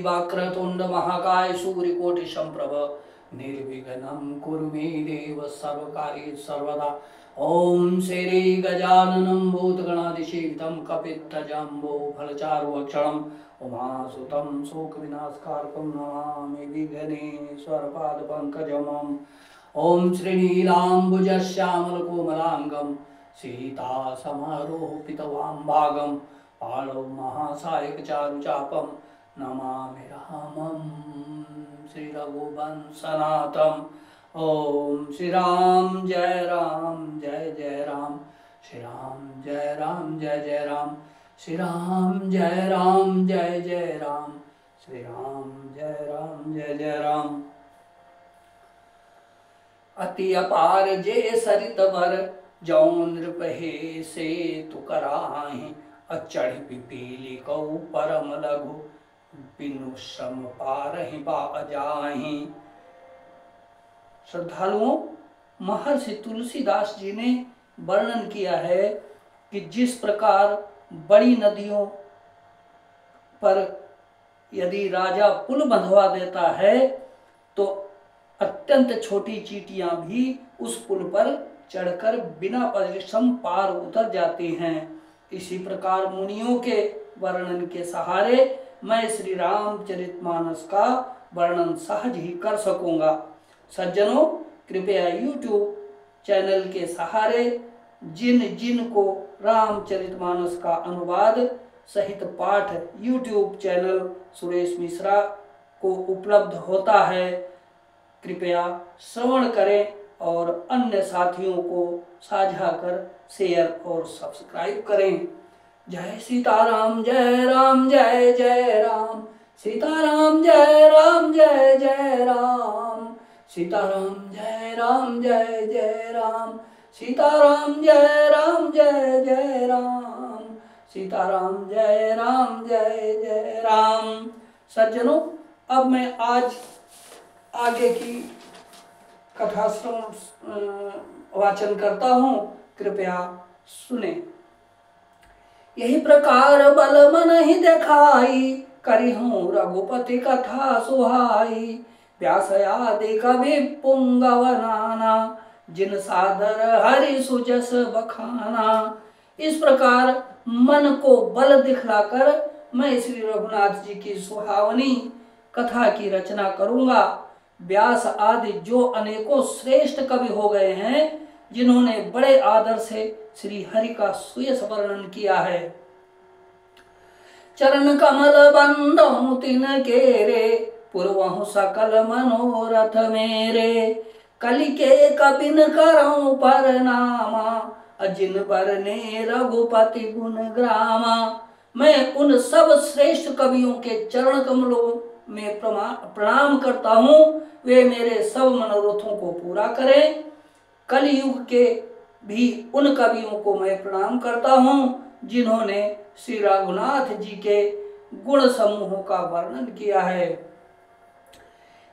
वक्रतुंड महाकाय सूर्यकोटि संप्रभ निर्विघ्नं कुरु मे देव सर्वकार्येषु सर्वदा। ओम श्री गजाननं भूतगणाधिसेवितं कपित्थजम्बो फलचारुभक्षणं उमासुतं शोकविनाशकारकं नमामि विघ्नेश्वरपादपङ्कजम्। ओम श्रीनीलाम्बुजश्यामलकोमलांगं सीतासमारोपितवामभागं पाणौ महासायकचारुचापं नमामि रामं श्रीरघुवंशनाथम्। ओम श्री राम जय राम, श्री राम जय राम जय जय राम, श्री राम जय राम जय जय राम, श्री राम जय राम जय जय राम। अति अपार जे सरित वर जौन नृपहे से तु कराहि अचढ़ पिपीली कौ परम लघु बिनु श्रम पारहि बा जाहि। श्रद्धालुओं, महर्षि तुलसीदास जी ने वर्णन किया है कि जिस प्रकार बड़ी नदियों पर यदि राजा पुल बंधवा देता है तो अत्यंत छोटी चींटियां भी उस पुल पर चढ़कर बिना परिश्रम पार उतर जाती हैं। इसी प्रकार मुनियों के वर्णन के सहारे मैं श्री रामचरितमानस का वर्णन सहज ही कर सकूंगा। सज्जनों, कृपया YouTube चैनल के सहारे जिन जिन को रामचरितमानस का अनुवाद सहित पाठ YouTube चैनल सुरेश मिश्रा को उपलब्ध होता है, कृपया श्रवण करें और अन्य साथियों को साझा कर शेयर और सब्सक्राइब करें। जय सीताराम जय राम जय जय राम, सीताराम जय राम जय जय राम, सीताराम जय राम जय जय राम, सीताराम जय राम जय जय राम, सीताराम जय राम जय जय राम। सज्जनों, अब मैं आज आगे की कथा वाचन करता हूँ, कृपया सुने। यही प्रकार बल मन ही देखाई, करी हूँ रघुपति कथा सुहाई। व्यास आदि कवि पुंगव नाना, जिन सादर हरि सुजस बखाना। इस प्रकार मन को बल दिखलाकर मैं श्री रघुनाथ जी की सुहावनी कथा की रचना करूंगा। व्यास आदि जो अनेकों श्रेष्ठ कवि हो गए हैं, जिन्होंने बड़े आदर से श्री हरि का सुयस वर्णन किया है। चरण कमल बंदौ तिन केरे, पूर्वहु सकल मनोरथ मेरे। कलि के कबिन करऊं परनामा, अजिन बरने रघुपति गुण ग्रामा। मैं उन सब श्रेष्ठ कवियों के चरण कमलों में प्रणाम करता हूँ, वे मेरे सब मनोरथों को पूरा करें। कलयुग के भी उन कवियों को मैं प्रणाम करता हूँ जिन्होंने श्री रघुनाथ जी के गुण समूहों का वर्णन किया है।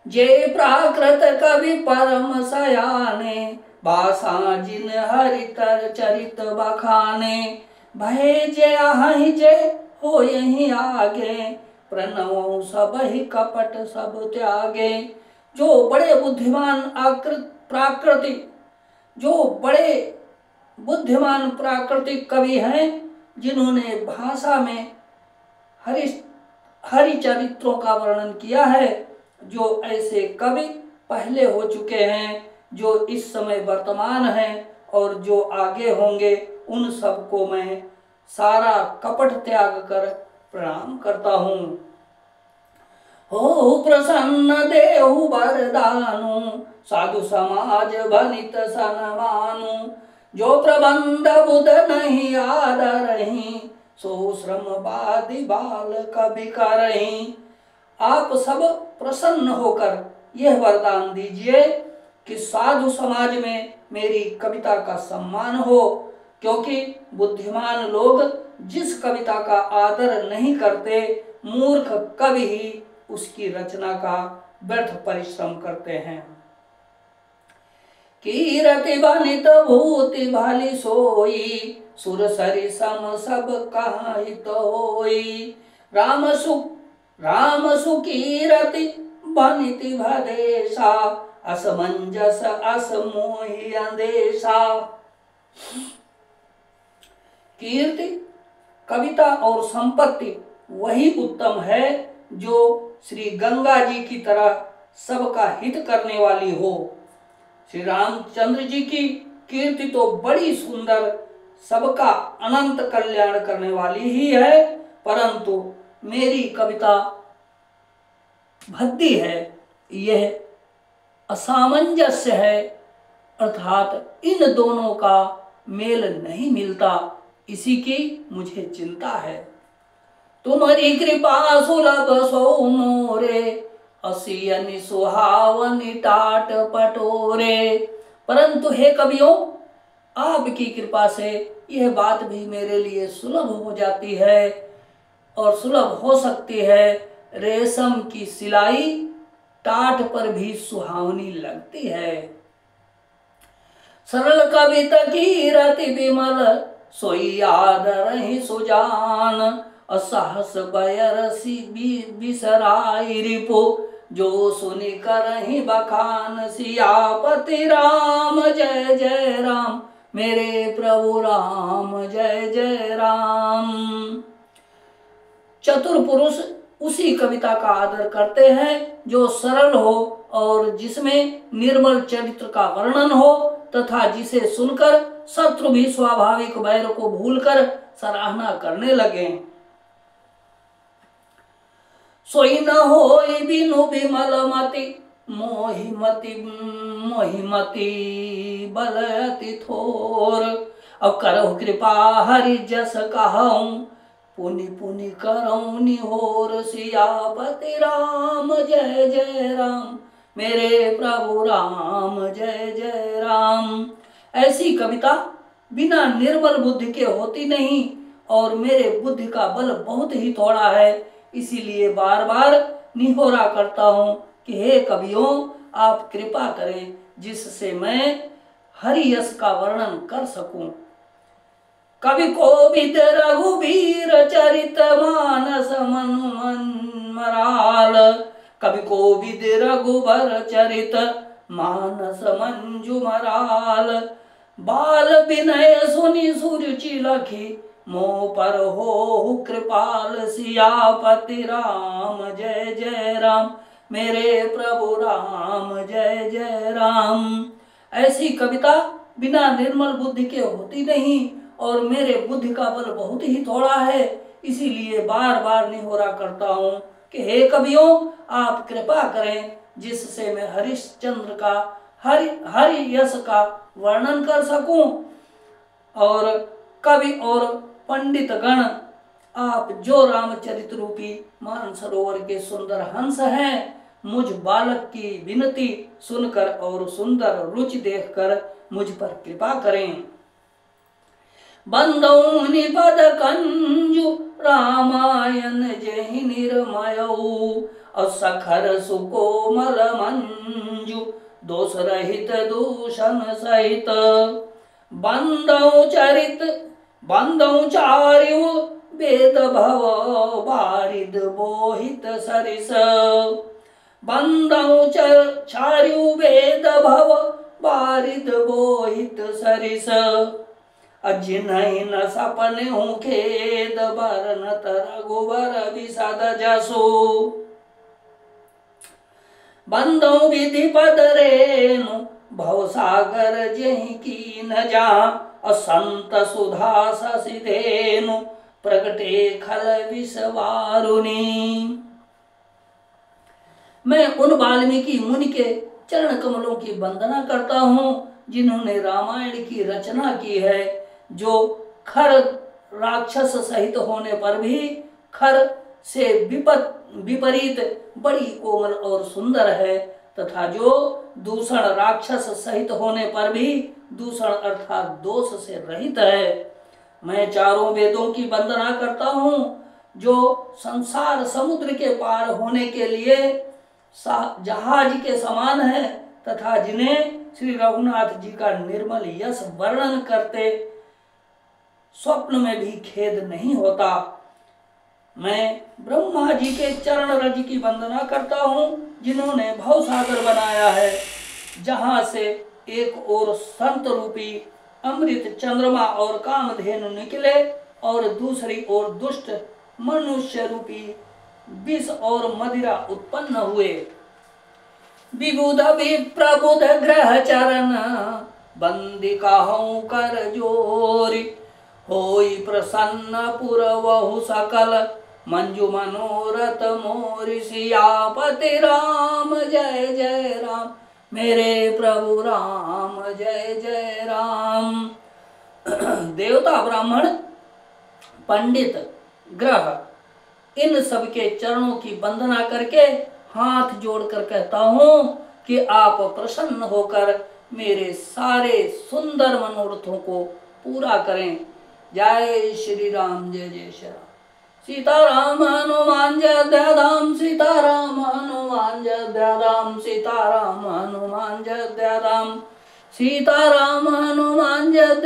जे प्राकृत कवि परम सयाने, बासा जिन हरितर चरित बखाने। भय जे अहि जे हो यही आगे, प्रणव सब ही कपट सब त्यागे। जो बड़े बुद्धिमान प्राकृतिक कवि हैं, जिन्होंने भाषा में हरि चरित्रों का वर्णन किया है। जो ऐसे कवि पहले हो चुके हैं, जो इस समय वर्तमान हैं और जो आगे होंगे, उन सबको मैं सारा कपट त्याग कर प्रणाम करता हूँ। हो प्रसन्न देहु वरदानु, साधु समाज भनित सनमानु। जो प्रबंध बुध नहीं आदरहि, सो श्रम बादि बाल कवि करहि। आप सब प्रसन्न होकर यह वरदान दीजिए कि साधु समाज में मेरी कविता का सम्मान हो, क्योंकि बुद्धिमान लोग जिस कविता का आदर नहीं करते, मूर्ख कवि ही उसकी रचना का व्यर्थ परिश्रम करते हैं। कीरति बनित भूति भली सोई, सुर सरि सम सब कहित होई। राम सुकीरति बनिति भदेशा असमंजस असमोहि अंदेशा। कीर्ति, कविता और संपत्ति वही उत्तम है जो श्री गंगा जी की तरह सबका हित करने वाली हो। श्री रामचंद्र जी की कीर्ति तो बड़ी सुंदर, सबका अनंत कल्याण करने वाली ही है, परंतु मेरी कविता भद्दी है, यह असामंजस्य है, अर्थात इन दोनों का मेल नहीं मिलता, इसी की मुझे चिंता है। तुम्हारी कृपा सुलभ सो मोरे, असियनि सुहावनि टाट पटोरे। परंतु हे कवियों, आपकी कृपा से यह बात भी मेरे लिए सुलभ हो जाती है और सुलभ हो सकती है। रेशम की सिलाई टाट पर भी सुहावनी लगती है। सरल कविता की रति विमल, सोई आदर ही सुजान। असहस बयरसी बिसराई रिपो, जो सुनि करहि बखान। सियापति राम जय जय राम, मेरे प्रभु राम जय जय राम। चतुर पुरुष उसी कविता का आदर करते हैं जो सरल हो और जिसमें निर्मल चरित्र का वर्णन हो, तथा जिसे सुनकर शत्रु भी स्वाभाविक वैर को भूलकर सराहना करने लगे। सोई न होई बिनु विमल मति, मोहिमति बलयति थोर। अब करहु कृपा हरि जस कहूं, पुनि पुनि करऊं निहोर। सियापति राम जय जय राम, मेरे प्रभु राम जय जय राम। ऐसी कविता बिना निर्मल बुद्धि के होती नहीं, और मेरे बुद्धि का बल बहुत ही थोड़ा है, इसीलिए बार बार निहोरा करता हूँ कि हे कवियों, आप कृपा करें जिससे मैं हरि यश का वर्णन कर सकूं। कवि कोविद रघुबीर चरित मानस मनमराल। कवि कोविद रघुबर चरित मानस मंजुमराल। बाल विनय सुनि सुरुचि लखी, मोह पर हो कृपाल। सियापति राम जय जय राम, मेरे प्रभु राम जय जय राम। ऐसी कविता बिना निर्मल बुद्धि के होती नहीं, और मेरे बुद्धि का बल बहुत ही थोड़ा है, इसीलिए बार बार निहोरा करता हूँ कि हे कवियों, आप कृपा करें जिससे मैं हरिश्चंद्र का हरि यश का वर्णन कर सकूं। और कवि और पंडित गण, आप जो रामचरित रूपी मानसरोवर के सुंदर हंस हैं, मुझ बालक की विनती सुनकर और सुंदर रुचि देखकर मुझ पर कृपा करें। बंदौ निपद कंजु रामायण जहि निर्मयऊ। असखर सुकोमल मंजु, दोष रहित दूषण सहित। बंदौ चार्यु वेद भव बारिद बोहित सरिस। बंदौ चार्यु वेद भव बारिद बोहित सरिस। अजिन्हि न सपने हूँ खेद, बरनत रघुबर विशद जसु। बंदौ विधि पद रेणु भवसागर जहि कीन जहाँ। असंत सुधा शशि धेनु, प्रगटे खल विषवारुणी। मैं उन वाल्मीकि मुनि के चरण कमलों की वंदना करता हूँ जिन्होंने रामायण की रचना की है, जो खर राक्षस सहित होने पर भी खर से विपरीत बड़ी कोमल और सुंदर है, तथा जो दूषण राक्षस सहित होने पर भी दूषण अर्थात दोष से रहित है। मैं चारों वेदों की वंदना करता हूँ जो संसार समुद्र के पार होने के लिए जहाज के समान है, तथा जिन्हें श्री रघुनाथ जी का निर्मल यश वर्णन करते स्वप्न में भी खेद नहीं होता। मैं ब्रह्मा जी के चरण रज की वंदना करता हूँ, जिन्होंने भवसागर बनाया है, जहाँ से एक ओर संत रूपी अमृत चंद्रमा और कामधेनु निकले और दूसरी ओर दुष्ट मनुष्य रूपी विष और मदिरा उत्पन्न हुए। विबुध विप्रबुध ग्रह चरण बंदिका हूँ कर जोरी, होई प्रसन्न पुरवहु सकल मंजू मनोरथ मोरि। सियापति राम जय जय राम, मेरे प्रभु राम जय जय राम। देवता ब्राह्मण पंडित ग्रह इन सबके चरणों की वंदना करके हाथ जोड़कर कहता हूँ कि आप प्रसन्न होकर मेरे सारे सुंदर मनोरथों को पूरा करें। जय श्री राम, जय जय श्री राम। सीताराम हनुमान जय जय राम, सीताराम हनुमान जय जय राम, सीताराम हनुमान जय जय राम, सीताराम हनुमान जय जय